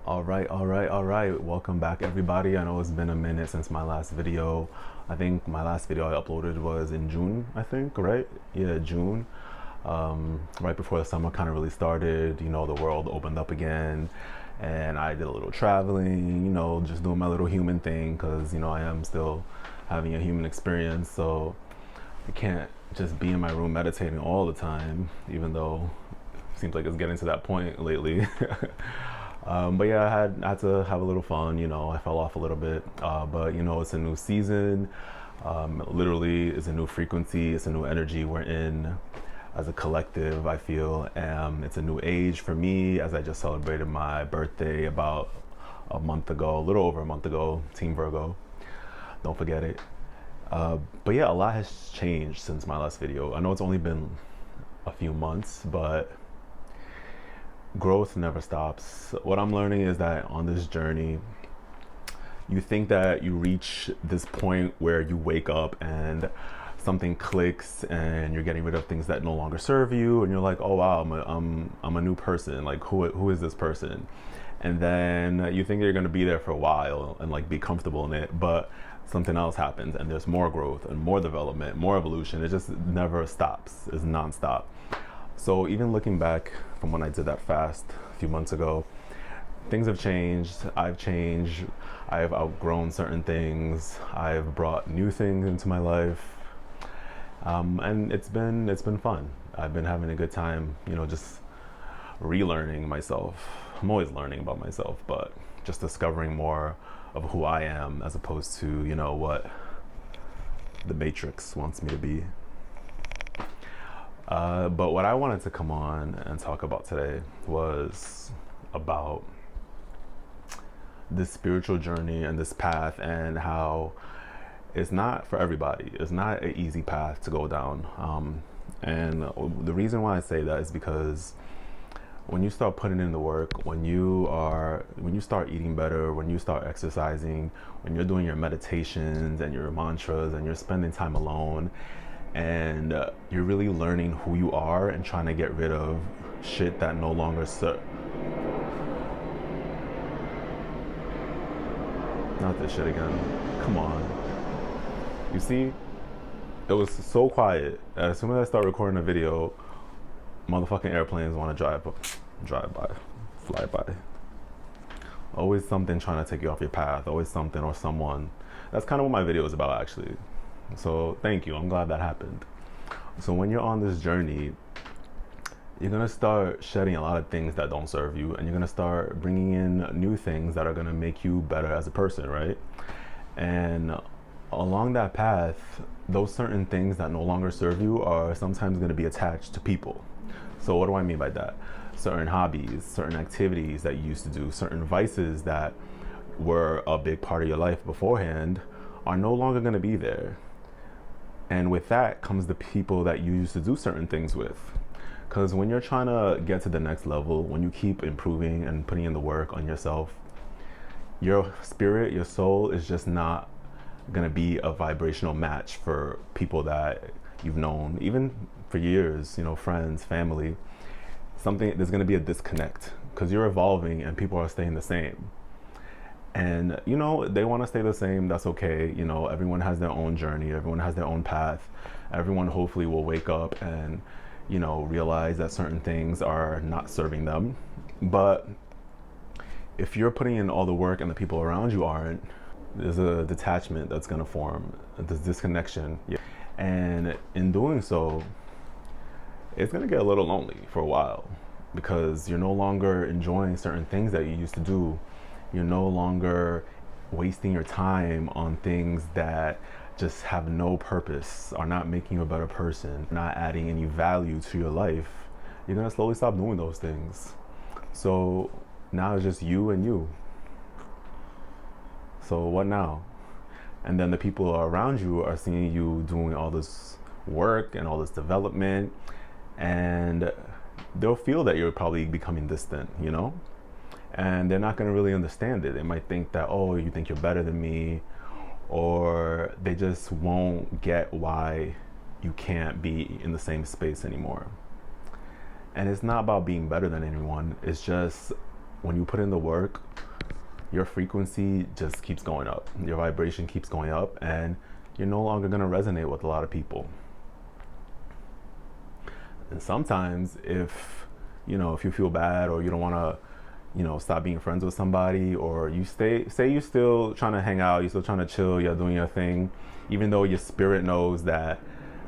All right. Welcome back, everybody. I know it's been a minute since my last video. I think my last video I uploaded was in June, I think, right? Yeah, June. Right before the summer kind of really started, the world opened up again. And I did a little traveling, just doing my little human thing because, I am still having a human experience. So I can't just be in my room meditating all the time, even though it seems like it's getting to that point lately. But yeah, I had to have a little fun. I fell off a little bit, but it's a new season. Literally, it's a new frequency. It's a new energy we're in as a collective. I feel, it's a new age for me as I just celebrated my birthday about a month ago, a little over a month ago. Team Virgo, don't forget it. But yeah, a lot has changed since my last video. I know it's only been a few months, but growth never stops. What I'm learning is that on this journey, you think that you reach this point where you wake up and something clicks and you're getting rid of things that no longer serve you, and you're like, oh wow, I'm a new person. Like who is this person? And then you think you're gonna be there for a while and like be comfortable in it, but something else happens and there's more growth and more development, more evolution. It just never stops. It's nonstop. So even looking back from when I did that fast a few months ago, things have changed. I've changed. I've outgrown certain things. I've brought new things into my life, and it's been fun. I've been having a good time. Just relearning myself. I'm always learning about myself, but just discovering more of who I am as opposed to what the Matrix wants me to be. But what I wanted to come on and talk about today was about this spiritual journey and this path, and how it's not for everybody. It's not an easy path to go down. And the reason why I say that is because when you start putting in the work, when you start eating better, when you start exercising, when you're doing your meditations and your mantras and you're spending time alone, and you're really learning who you are and trying to get rid of shit that no longer not this shit again. Come on. You see, it was so quiet. As soon as I start recording a video, motherfucking airplanes want to drive by, fly by. Always something trying to take you off your path. Always something or someone. That's kind of what my video is about, actually. So thank you. I'm glad that happened. So when you're on this journey, you're going to start shedding a lot of things that don't serve you, and you're going to start bringing in new things that are going to make you better as a person, right? And along that path, those certain things that no longer serve you are sometimes going to be attached to people. So what do I mean by that? Certain hobbies, certain activities that you used to do, certain vices that were a big part of your life beforehand are no longer going to be there. And with that comes the people that you used to do certain things with. Because when you're trying to get to the next level, when you keep improving and putting in the work on yourself, your spirit, your soul is just not going to be a vibrational match for people that you've known, even for years, friends, family. There's going to be a disconnect because you're evolving and people are staying the same. And, they want to stay the same. That's okay. Everyone has their own journey. Everyone has their own path. Everyone hopefully will wake up and, realize that certain things are not serving them. But if you're putting in all the work and the people around you aren't, there's a detachment that's going to form, this disconnection. And in doing so, it's going to get a little lonely for a while because you're no longer enjoying certain things that you used to do. You're no longer wasting your time on things that just have no purpose, are not making you a better person, not adding any value to your life. You're going to slowly stop doing those things. So now it's just you and you. So what now? And then the people around you are seeing you doing all this work and all this development, and they'll feel that you're probably becoming distant, and they're not going to really understand it. They might think that, oh, you think you're better than me, or they just won't get why you can't be in the same space anymore. And it's not about being better than anyone. It's just when you put in the work, your frequency just keeps going up. Your vibration keeps going up, and you're no longer going to resonate with a lot of people. And sometimes if you feel bad, or you don't want to, stop being friends with somebody, or you say you're still trying to hang out, you're still trying to chill, you're doing your thing, even though your spirit knows that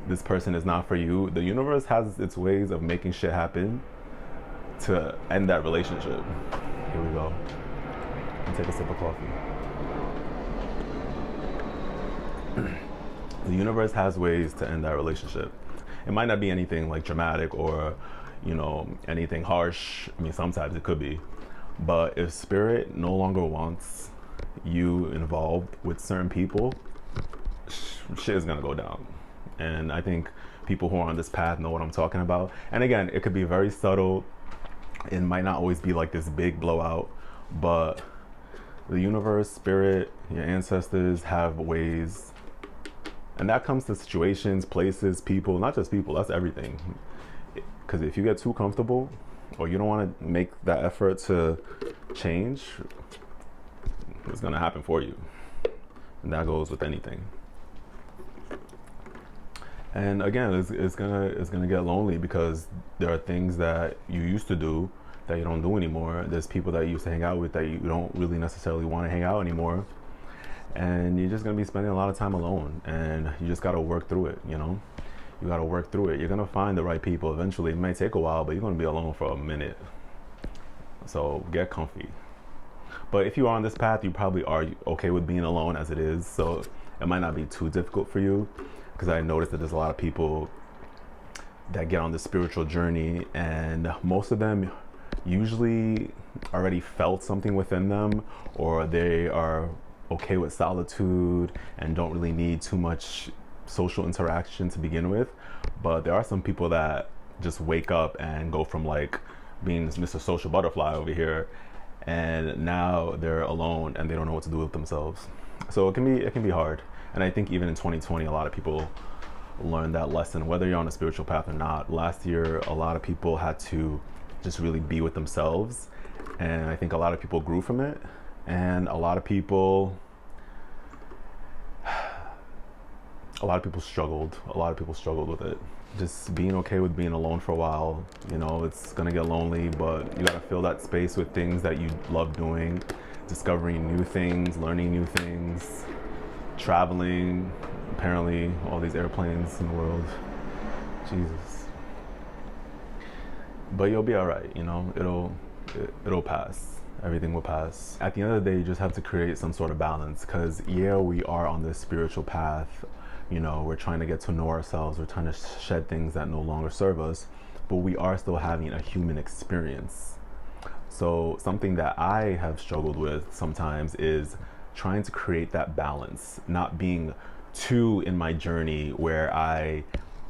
this person is not for you, the universe has its ways of making shit happen to end that relationship. Here we go. And take a sip of coffee. The universe has ways to end that relationship. It might not be anything like dramatic or, anything harsh. I mean, sometimes it could be. But if spirit no longer wants you involved with certain people, shit is gonna go down. And I think people who are on this path know what I'm talking about. And again, it could be very subtle. It might not always be like this big blowout, but the universe, spirit, your ancestors have ways. And that comes to situations, places, people, not just people, that's everything. Because if you get too comfortable, or you don't want to make that effort to change, it's going to happen for you. And that goes with anything. And again, it's gonna get lonely, because there are things that you used to do that you don't do anymore. There's people that you used to hang out with that you don't really necessarily want to hang out anymore. And you're just gonna be spending a lot of time alone, and you just gotta work through it, You gotta work through it. You're gonna find the right people eventually. It might take a while, but you're gonna be alone for a minute. So get comfy. But if you are on this path, you probably are okay with being alone as it is. So it might not be too difficult for you, because I noticed that there's a lot of people that get on this spiritual journey, and most of them usually already felt something within them, or they are okay with solitude and don't really need too much social interaction to begin with. But there are some people that just wake up and go from like being Mr. Social Butterfly over here, and now they're alone and they don't know what to do with themselves. So it can be hard. And I think even in 2020, a lot of people learned that lesson, whether you're on a spiritual path or not. Last year, a lot of people had to just really be with themselves. And I think a lot of people grew from it. And a lot of people struggled. A lot of people struggled with it. Just being okay with being alone for a while. It's gonna get lonely, but you gotta fill that space with things that you love doing, discovering new things, learning new things, traveling. Apparently, all these airplanes in the world. Jesus. But you'll be all right. It'll pass. Everything will pass. At the end of the day, you just have to create some sort of balance, because we are on this spiritual path. We're trying to get to know ourselves. We're trying to shed things that no longer serve us, but we are still having a human experience. So something that I have struggled with sometimes is trying to create that balance, not being too in my journey where I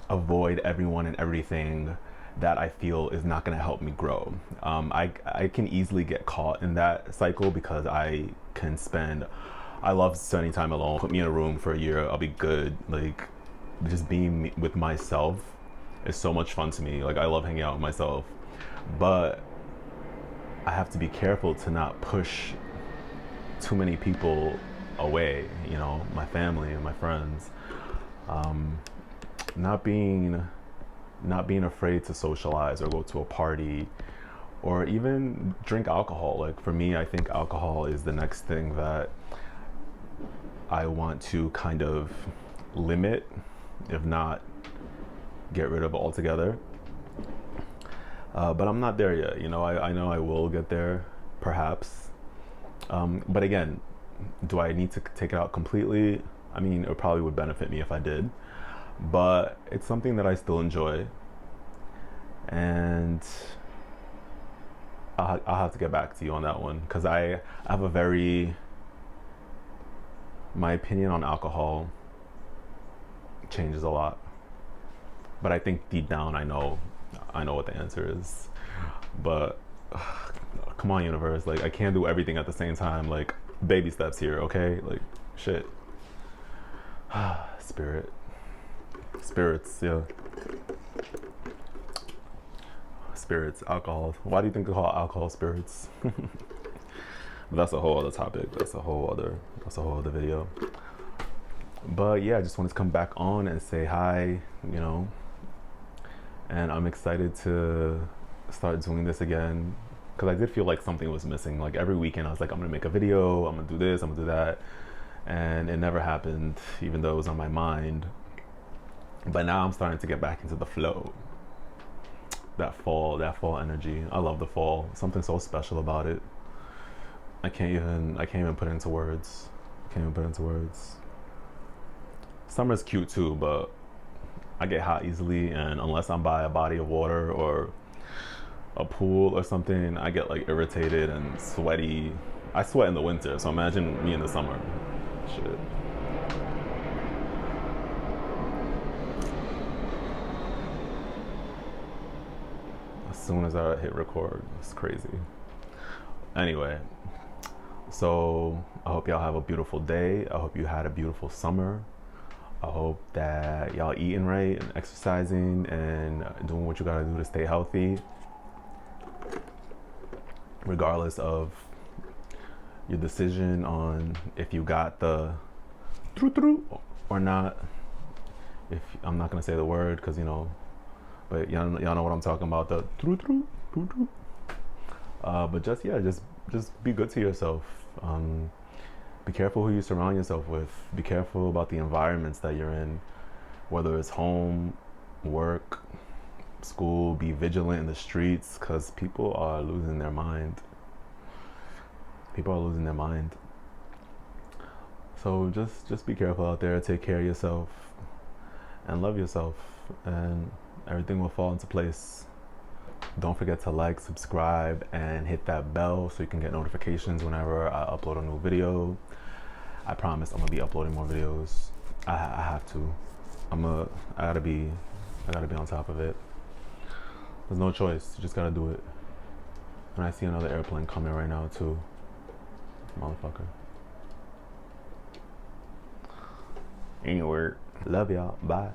avoid everyone and everything that I feel is not going to help me grow. I can easily get caught in that cycle, because I love spending time alone. Put me in a room for a year, I'll be good. Like, just being with myself is so much fun to me. Like, I love hanging out with myself, but I have to be careful to not push too many people away, my family and my friends. Not being afraid to socialize or go to a party or even drink alcohol. Like, for me, I think alcohol is the next thing that I want to kind of limit, if not get rid of altogether. But I'm not there yet. I know I will get there, perhaps. But again, do I need to take it out completely? I mean, it probably would benefit me if I did. But it's something that I still enjoy. And I'll have to get back to you on that one, because I have my opinion on alcohol changes a lot. But I think deep down I know what the answer is. But come on, universe, like, I can't do everything at the same time. Like, baby steps here, okay? Like, shit. Spirits, yeah. spirits, alcohol. Why do you think they call alcohol spirits? But that's a whole other topic. That's a whole other video. But yeah, I just wanted to come back on and say hi, you know. And I'm excited to start doing this again, because I did feel like something was missing. Like every weekend I was like, I'm gonna make a video, I'm gonna do this, I'm gonna do that, and it never happened, even though it was on my mind. But now I'm starting to get back into the flow. That fall energy. I love the fall. Something so special about it. I can't even put it into words. Summer's cute too, but I get hot easily, and unless I'm by a body of water or a pool or something, I get like irritated and sweaty. I sweat in the winter, so imagine me in the summer. Shit. As soon as I hit record, it's crazy. Anyway, so I hope y'all have a beautiful day. I hope you had a beautiful summer. I hope that y'all eating right and exercising and doing what you gotta do to stay healthy, regardless of your decision on if you got the or not. If I'm not gonna say the word, because you know, but y'all know what I'm talking about, the but just be good to yourself. Be careful who you surround yourself with. Be careful about the environments that you're in, whether it's home, work, school. Be vigilant in the streets, because people are losing their mind. So just be careful out there. Take care of yourself and love yourself, and everything will fall into place. Don't forget to like, subscribe, and hit that bell so you can get notifications whenever I upload a new video. I promise I'm gonna be uploading more videos. I have to. I gotta be on top of it. There's no choice. You just gotta do it. And I see another airplane coming right now too. Motherfucker. Anyway, love y'all. Bye.